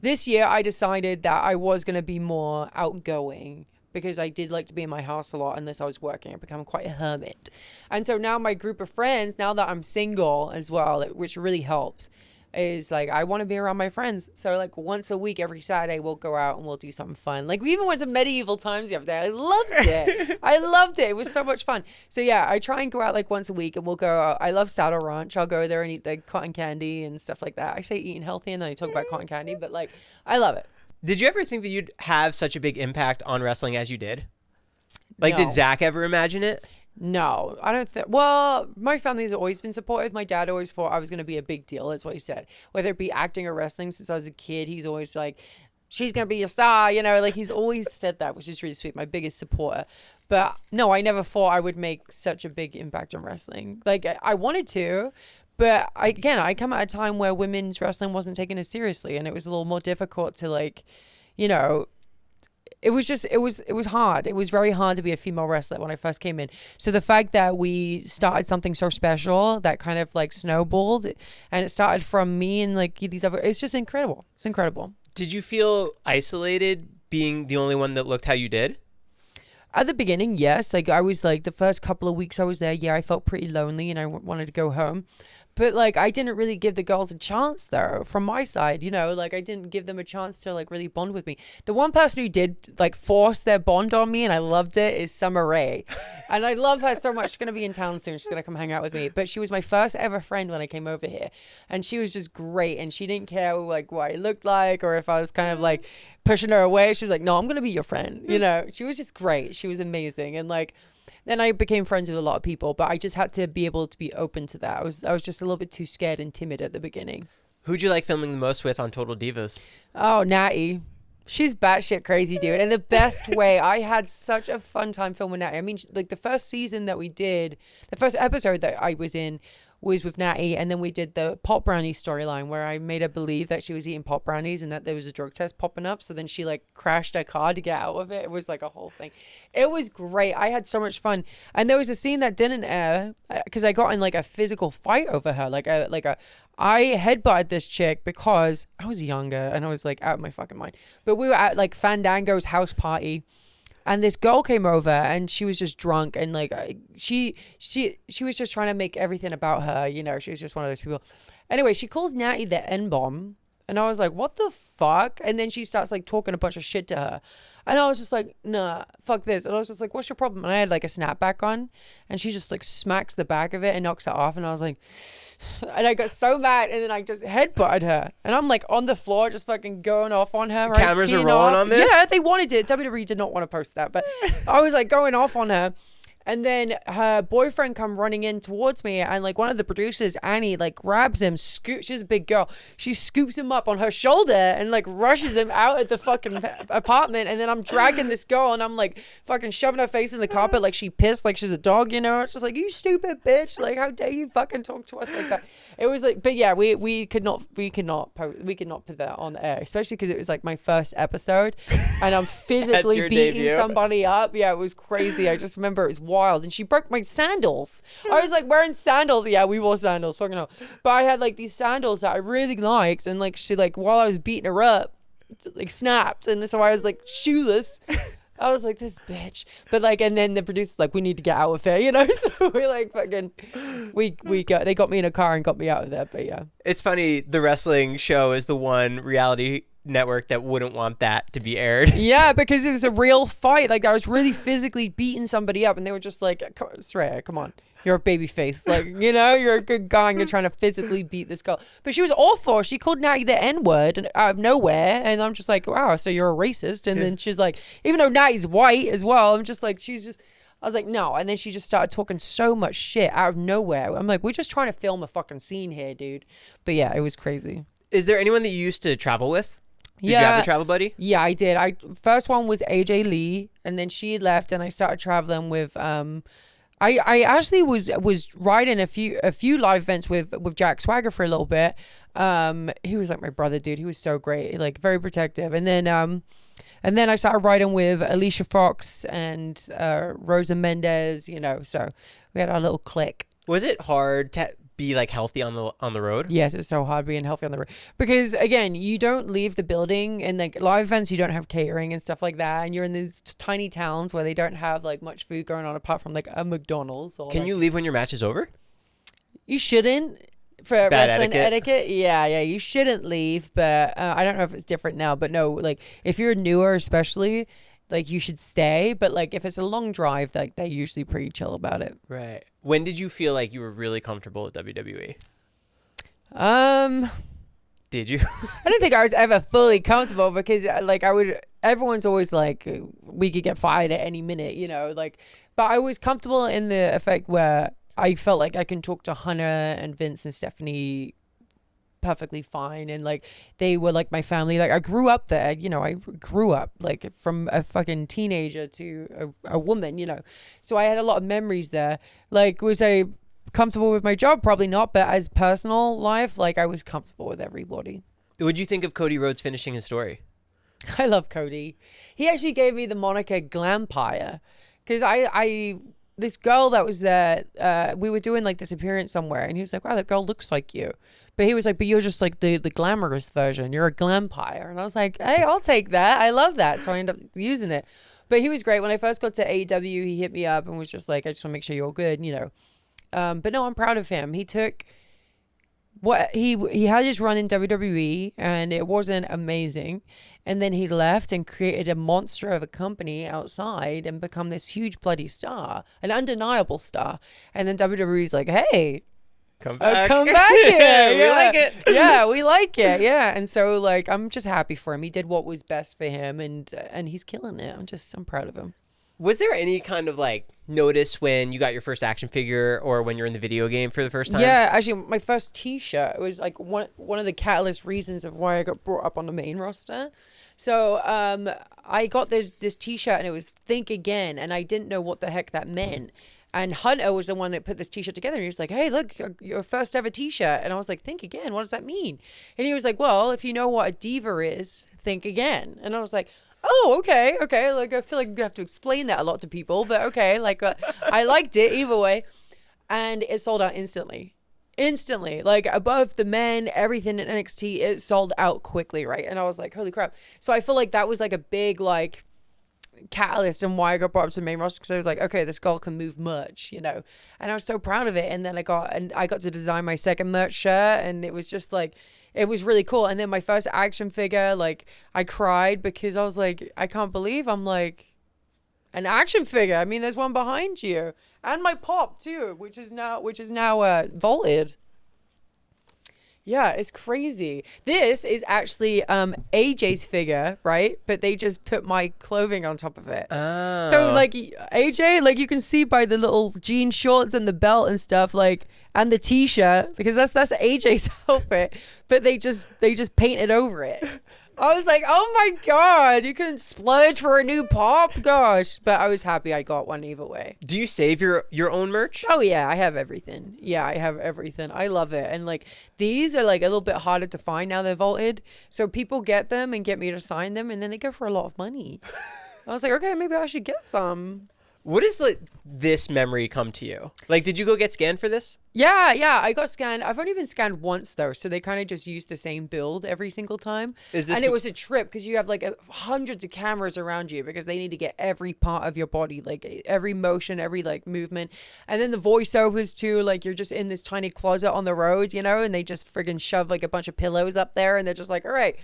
This year I decided that I was gonna be more outgoing. Because I did like to be in my house a lot unless I was working. I become quite a hermit. And so now my group of friends, now that I'm single as well, which really helps, is like I want to be around my friends. So like once a week, every Saturday, we'll go out and we'll do something fun. Like we even went to Medieval Times the other day. I loved it. I loved it. It was so much fun. So yeah, I try and go out like once a week and we'll go out. I love Saddle Ranch. I'll go there and eat the cotton candy and stuff like that. I say eating healthy and then I talk about cotton candy, but like I love it. Did you ever think that you'd have such a big impact on wrestling as you did? Like, No. did Zach ever imagine it? No, I don't think. Well, my family's always been supportive. My dad always thought I was going to be a big deal. That's what he said. Whether it be acting or wrestling, since I was a kid, he's always like, she's going to be a star, you know, like he's always said that, which is really sweet. My biggest supporter. But no, I never thought I would make such a big impact on wrestling. Like, I wanted to. But I come at a time where women's wrestling wasn't taken as seriously, and it was a little more difficult to like, you know, it was hard. It was very hard to be a female wrestler when I first came in. So the fact that we started something so special that kind of like snowballed, and it started from me and like these other, it's just incredible. It's incredible. Did you feel isolated being the only one that looked how you did? At the beginning, yes. Like I was like the first couple of weeks I was there, yeah, I felt pretty lonely and I wanted to go home. But like I didn't really give the girls a chance though from my side, you know, like I didn't give them a chance to like really bond with me. The one person who did like force their bond on me and I loved it is Summer Rae. And I love her so much. She's going to be in town soon. She's going to come hang out with me. But she was my first ever friend when I came over here. And she was just great. And she didn't care like what I looked like or if I was kind of like pushing her away. She was like, no, I'm going to be your friend. You know, she was just great. She was amazing. And like, then I became friends with a lot of people, but I just had to be able to be open to that. I was just a little bit too scared and timid at the beginning. Who'd you like filming the most with on Total Divas? Oh, Natty. She's batshit crazy, dude. And the best way, I had such a fun time filming Natty. I mean, like the first season that we did, the first episode that I was in was with Natty, and then we did the pot brownie storyline where I made her believe that she was eating pot brownies and that there was a drug test popping up. So then she like crashed her car to get out of it. It was like a whole thing. It was great. I had so much fun. And there was a scene that didn't air because I got in like a physical fight over her. I headbutted this chick because I was younger and I was like out of my fucking mind. But we were at like Fandango's house party. And this girl came over and she was just drunk and like she was just trying to make everything about her, you know, she was just one of those people. Anyway, she calls Natty the N-bomb and I was like, what the fuck? And then she starts like talking a bunch of shit to her. And I was just like, nah, fuck this. And I was just like, what's your problem? And I had like a snapback on and she just like smacks the back of it and knocks it off. And I was like, and I got so mad and then I just headbutted her. And I'm like on the floor just fucking going off on her. The cameras are rolling on this? Yeah, they wanted it. WWE did not want to post that. But I was like going off on her. And then her boyfriend come running in towards me and like one of the producers, Annie, like grabs him, she's a big girl. She scoops him up on her shoulder and like rushes him out at the fucking apartment. And then I'm dragging this girl and I'm like fucking shoving her face in the carpet like she pissed, like she's a dog, you know? It's just like, you stupid bitch. Like, how dare you fucking talk to us like that? It was like, but yeah, we could not put that on air, especially because it was like my first episode and I'm physically beating debut. somebody up. Yeah, it was crazy. I just remember it was wild and she broke my sandals. I was like wearing sandals. Yeah, we wore sandals, fucking hell. But I had like these sandals that I really liked and like she like while I was beating her up like snapped and so I was like shoeless I was like, this bitch. But like, and then the producer's like, we need to get out of here, you know? So we like fucking, they got me in a car and got me out of there. But yeah. It's funny. The wrestling show is the one reality network that wouldn't want that to be aired. Yeah, because it was a real fight. Like I was really physically beating somebody up and they were just like, Saraya, come on. You're a baby face. Like, you know, you're a good guy and you're trying to physically beat this girl. But she was awful. She called Natty the N-word out of nowhere. And I'm just like, wow, so you're a racist. And then she's like, even though Natty's white as well, I'm just like, I was like, no. And then she just started talking so much shit out of nowhere. I'm like, we're just trying to film a fucking scene here, dude. But yeah, it was crazy. Is there anyone that you used to travel with? Did Yeah. you have a travel buddy? Yeah, I did. First one was AJ Lee, and then she left, and I started traveling with I actually was riding a few live events with Jack Swagger for a little bit. He was like my brother, dude. He was so great, like very protective. And then I started riding with Alicia Fox and Rosa Mendez, you know. So we had our little clique. Was it hard to be like healthy on the road? Yes, it's so hard being healthy on the road because again, you don't leave the building, and like live events, you don't have catering and stuff like that, and you're in these tiny towns where they don't have like much food going on apart from like a McDonald's. Or, Can you leave when your match is over? You shouldn't. For Bad wrestling etiquette, yeah, you shouldn't leave. But I don't know if it's different now. But no, like if you're newer, especially, like you should stay. But like if it's a long drive, like they're usually pretty chill about it. Right. When did you feel like you were really comfortable with WWE? Did you? I don't think I was ever fully comfortable because like everyone's always like, we could get fired at any minute, you know, like, but I was comfortable in the effect where I felt like I can talk to Hunter and Vince and Stephanie perfectly fine, and like they were like my family. Like I grew up there, you know. I grew up like from a fucking teenager to a woman, you know. So I had a lot of memories there. Like, was I comfortable with my job? Probably not, but as personal life, like I was comfortable with everybody. What'd you think of Cody Rhodes finishing his story? I love Cody. He actually gave me the moniker Glampire because I this girl that was there, we were doing like this appearance somewhere, and he was like, wow, that girl looks like you. But he was like, but you're just like the glamorous version. You're a glampire. And I was like, hey, I'll take that. I love that. So I ended up using it. But he was great. When I first got to AEW, he hit me up and was just like, I just want to make sure you're all good, you know. But no, I'm proud of him. He took what he had his run in WWE, and it wasn't amazing. And then he left and created a monster of a company outside and become this huge bloody star, an undeniable star. And then WWE's like, hey, Come back. Come back here. We like it. Yeah, we like it. Yeah. And so like I'm just happy for him. He did what was best for him, and he's killing it. I'm proud of him. Was there any kind of like notice when you got your first action figure or when you're in the video game for the first time? Yeah, actually my first t-shirt was like one of the catalyst reasons of why I got brought up on the main roster. So I got this t-shirt and it was Think Again, and I didn't know what the heck that meant. And Hunter was the one that put this t-shirt together. And he was like, hey, look, your first ever t-shirt. And I was like, Think Again? What does that mean? And he was like, well, if you know what a diva is, think again. And I was like, oh, okay. Like, I feel like I'm going to have to explain that a lot to people. But okay, like, I liked it either way. And it sold out instantly. Like above the men, everything in NXT, it sold out quickly, right? And I was like, holy crap. So I feel like that was like a big, like, catalyst and why I got brought up to the main roster, because I was like, okay, this girl can move merch, you know. And I was so proud of it. And then I got to design my second merch shirt, and it was just like, it was really cool. And then my first action figure, like I cried because I was like, I can't believe I'm like an action figure. I mean, there's one behind you, and my pop too, which is now vaulted. Yeah, it's crazy. This is actually AJ's figure, right? But they just put my clothing on top of it. Oh. So like AJ, like you can see by the little jean shorts and the belt and stuff, like, and the t-shirt, because that's AJ's outfit. But they just painted over it. I was like, oh my God, you can splurge for a new pop? Gosh. But I was happy I got one either way. Do you save your own merch? Oh yeah, I have everything. Yeah, I have everything. I love it. And like these are like a little bit harder to find now they're vaulted. So people get them and get me to sign them, and then they go for a lot of money. I was like, okay, maybe I should get some. What does like this memory come to you? Like, did you go get scanned for this? Yeah, I got scanned. I've only been scanned once though, so they kind of just use the same build every single time. And it was a trip because you have like hundreds of cameras around you because they need to get every part of your body, like every motion, every like movement, and then the voiceovers too. Like you're just in this tiny closet on the road, you know, and they just friggin' shove like a bunch of pillows up there, and they're just like, all right,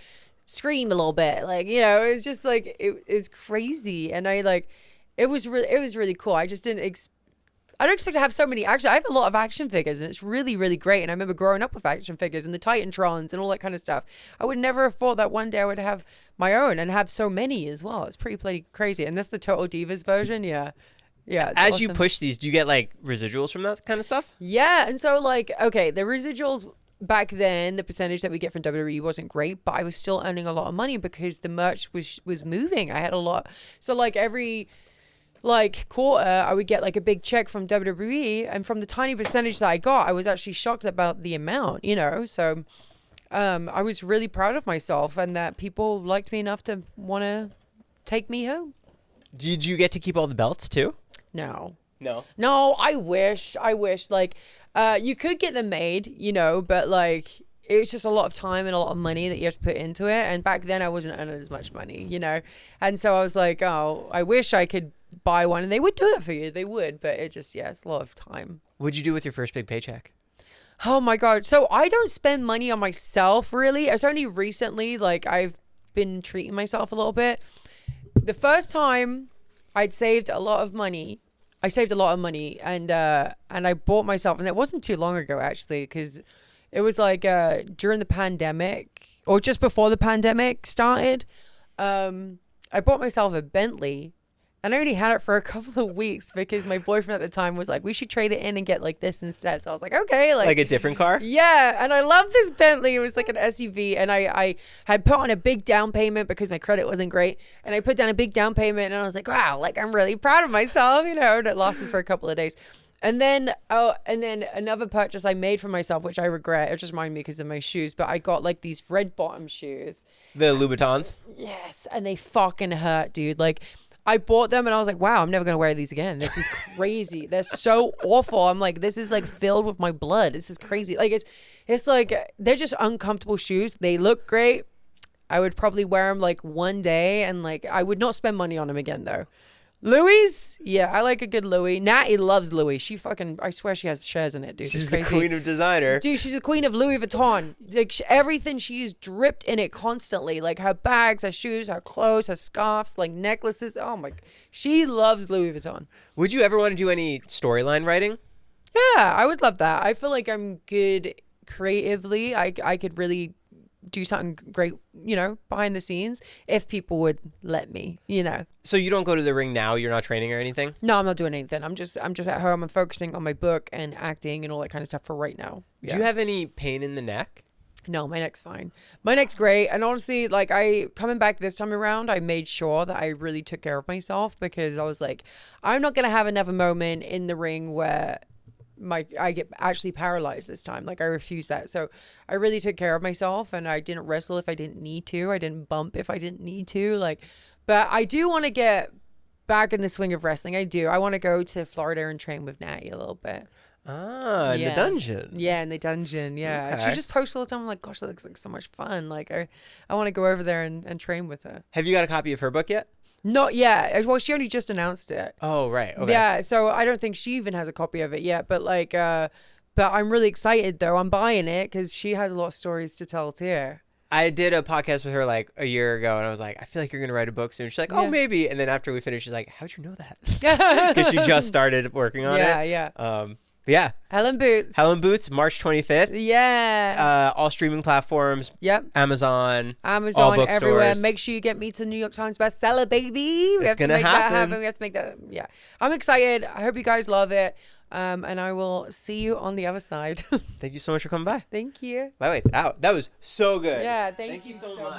scream a little bit, like, you know. It was just like it's crazy, and it was really cool. I just I don't expect to have so many. Actually, I have a lot of action figures, and it's really, really great. And I remember growing up with action figures and the Titantrons and all that kind of stuff. I would never have thought that one day I would have my own and have so many as well. It's pretty bloody crazy. And that's the Total Divas version. Yeah. It's As awesome. you push these, do you get like residuals from that kind of stuff? Yeah. And so like, okay, the residuals back then, the percentage that we get from WWE wasn't great, but I was still earning a lot of money because the merch was moving. I had a lot. So like every quarter, I would get like a big check from WWE, and from the tiny percentage that I got, I was actually shocked about the amount, you know. So I was really proud of myself, and that people liked me enough to want to take me home. Did you get to keep all the belts too? No, I wish like you could get them made, you know, but like it's just a lot of time and a lot of money that you have to put into it, and back then I wasn't earning as much money, you know. And so I was like, oh, I wish I could buy one, and they would do it for you. They would, but it just, it's a lot of time. What'd you do with your first big paycheck? Oh my God. So I don't spend money on myself really. It's only recently, like, I've been treating myself a little bit. The first time I'd saved a lot of money. I saved a lot of money, and I bought myself, and it wasn't too long ago actually, because it was like during the pandemic or just before the pandemic started. I bought myself a Bentley. And I only had it for a couple of weeks because my boyfriend at the time was like, we should trade it in and get like this instead. So I was like, okay. Like a different car? Yeah. And I love this Bentley. It was like an SUV. And I had put on a big down payment because my credit wasn't great. And I put down a big down payment, and I was like, wow, like I'm really proud of myself, you know. And it lasted for a couple of days. And then another purchase I made for myself, which I regret. It just reminded me because of my shoes. But I got like these red bottom shoes. The Louboutins? Yes. And they fucking hurt, dude. Like, I bought them and I was like, wow, I'm never going to wear these again. This is crazy. They're so awful. I'm like, this is like filled with my blood. This is crazy. Like, it's like, they're just uncomfortable shoes. They look great. I would probably wear them like one day, and like, I would not spend money on them again though. Louis? Yeah, I like a good Louis. Natty loves Louis. She fucking, I swear she has shares in it, dude. She's the queen of designer. Dude, she's the queen of Louis Vuitton. Like, everything she is dripped in it constantly. Like her bags, her shoes, her clothes, her scarves, like necklaces. Oh my, she loves Louis Vuitton. Would you ever want to do any storyline writing? Yeah, I would love that. I feel like I'm good creatively. I could really do something great, you know, behind the scenes if people would let me, you know. So you don't go to the ring now? You're not training or anything? No, I'm not doing anything. I'm just at home. I'm focusing on my book and acting and all that kind of stuff for right now. Yeah. Do you have any pain in the neck? No, my neck's fine. My neck's great. And honestly, like, coming back this time around, I made sure that I really took care of myself, because I was like, I'm not going to have another moment in the ring where I get actually paralyzed this time. Like, I refuse that. So I really took care of myself, and I didn't wrestle if I didn't need to. I didn't bump if I didn't need to. Like, but I do want to get back in the swing of wrestling. I do. I want to go to Florida and train with Natty a little bit. Ah, in the dungeon. Yeah, in the dungeon. Yeah. Okay. She just posts all the time. I'm like, gosh, that looks like so much fun. Like, I want to go over there and train with her. Have you got a copy of her book yet? Not yet. Well, she only just announced it. Oh, right. Okay. Yeah, so I don't think she even has a copy of it yet. But like, but I'm really excited though. I'm buying it because she has a lot of stories to tell too. I did a podcast with her like a year ago, and I was like, I feel like you're going to write a book soon. She's like, oh, maybe. And then after we finished, she's like, how'd you know that? Because she just started working on it. Yeah. Yeah. Helen Boots, March 25th. Yeah. All streaming platforms. Yep. Amazon, all everywhere. bookstores. Make sure you get me to the New York Times bestseller, baby. We have to gonna make that happen. happen. We have to make that. Yeah. I'm excited. I hope you guys love it. And I will see you on the other side. Thank you so much for coming by. Thank you. By the way, it's out. That was so good. Yeah. Thank you so much.